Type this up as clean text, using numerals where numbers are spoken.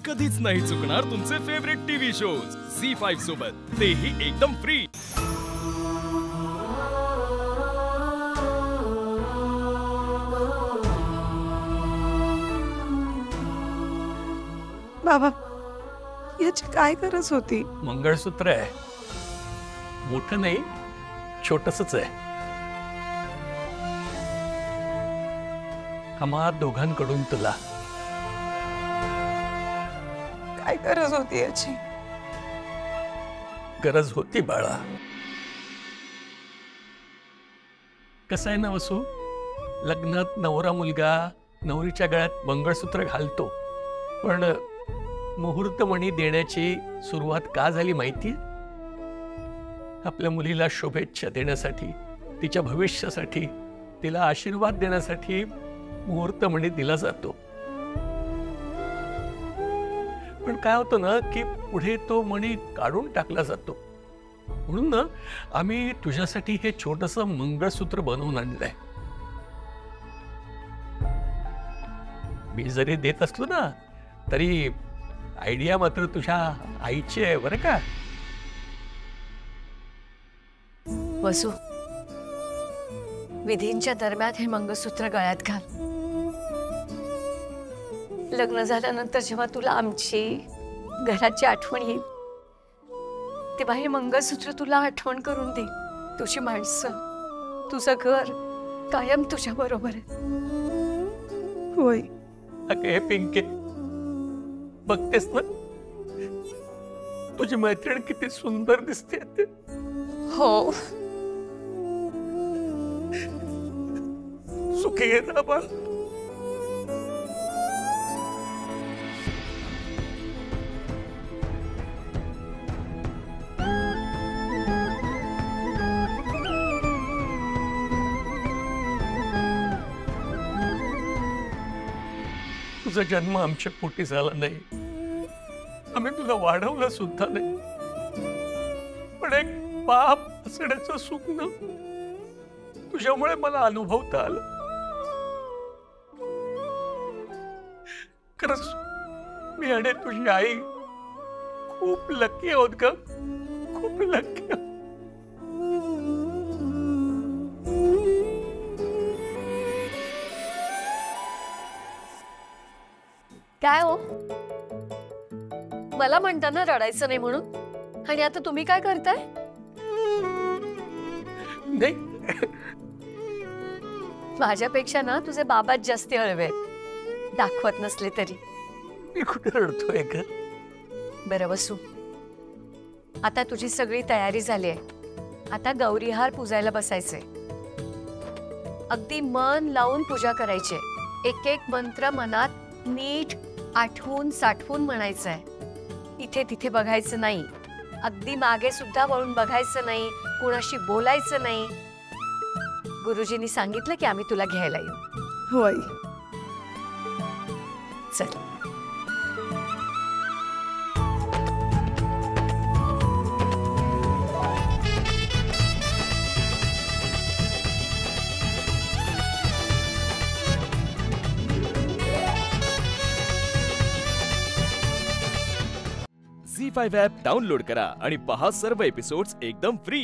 कधीच नाही चुकणार तुमचे फेवरेट टीव्ही शोज झी5 सोबत, तेही एकदम फ्री। बाबा, याची काय गरज होती? मंगळसूत्र आहे, मोठं नाही, छोटसच आहे। आम्हा दोघांकडून तुला काय गरज होती याची? गरज होती बाळा। कसं आहे ना वसू, लग्नात नवरा मुलगा नवरीच्या गळ्यात मंगळसूत्र घालतो, पण मुहूर्तमणी देण्याची सुरुवात का झाली माहिती? आपल्या मुलीला शुभेच्छा देण्यासाठी, तिच्या भविष्यासाठी, तिला आशीर्वाद देण्यासाठी मुहूर्तमणी दिला जातो। पण काय होतं ना की पुढे तो मणी काढून टाकला जातो, म्हणून ना आम्ही तुझ्यासाठी हे छोटंसं मंगळसूत्र बनवून आणलंय। मी जरी देत असलो ना तरी आयडिया मात्र तुझ्या आईची आहे बरं का। वसू, विधींच्या दरम्यान हे मंगळसूत्र गळ्यात घाल। लग्न झाल्यानंतर जेव्हा तुला आमची घराची आठवण येईल तेव्हा हे मंगळसूत्र तुला आठवण करून दे। तुझी माणसं, तुझं घर कायम तुझ्या बरोबर आहे। होय अगे पिंके, बघतेस ना तुझी मैत्रीण किती सुंदर दिसते ते। हो, सुखी आहे ना बाळ? तुझा जन्म आमच्या पोटी झाला नाही, आम्ही तुला वाढवलं सुद्धा नाही, पण एक बाप असण्याचं स्वप्न तुझ्यामुळे मला अनुभवता आलं। खरंच मी आणि तुझी आई खूप लकी आहोत ग, खूप लकी आहोत। काय हो, मला म्हणता ना रडायचं नाही म्हणून, आणि आता तुम्ही काय करताय? नाही, माझ्यापेक्षा ना तुझे बाबाच जास्ती हळवे आहेत, दाखवत नसले तरी। मी कुठे रडतोय ग? बरं वसू, आता तुझी सगळी तयारी झाली आहे, आता गौरीहार पूजायला बसायचे। अगदी मन लावून पूजा करायची, एक एक मंत्र मनात नीट आठवून साठवून म्हणायचं आहे। इथे तिथे बघायचं नाही, अगदी मागे सुद्धा वळून बघायचं नाही, कोणाशी बोलायचं नाही। गुरुजींनी सांगितलं की आम्ही तुला घ्यायला येऊ। होय, चल। झी5 ॲप डाउनलोड करा आणि पहा सर्व एपिसोड्स एकदम फ्री।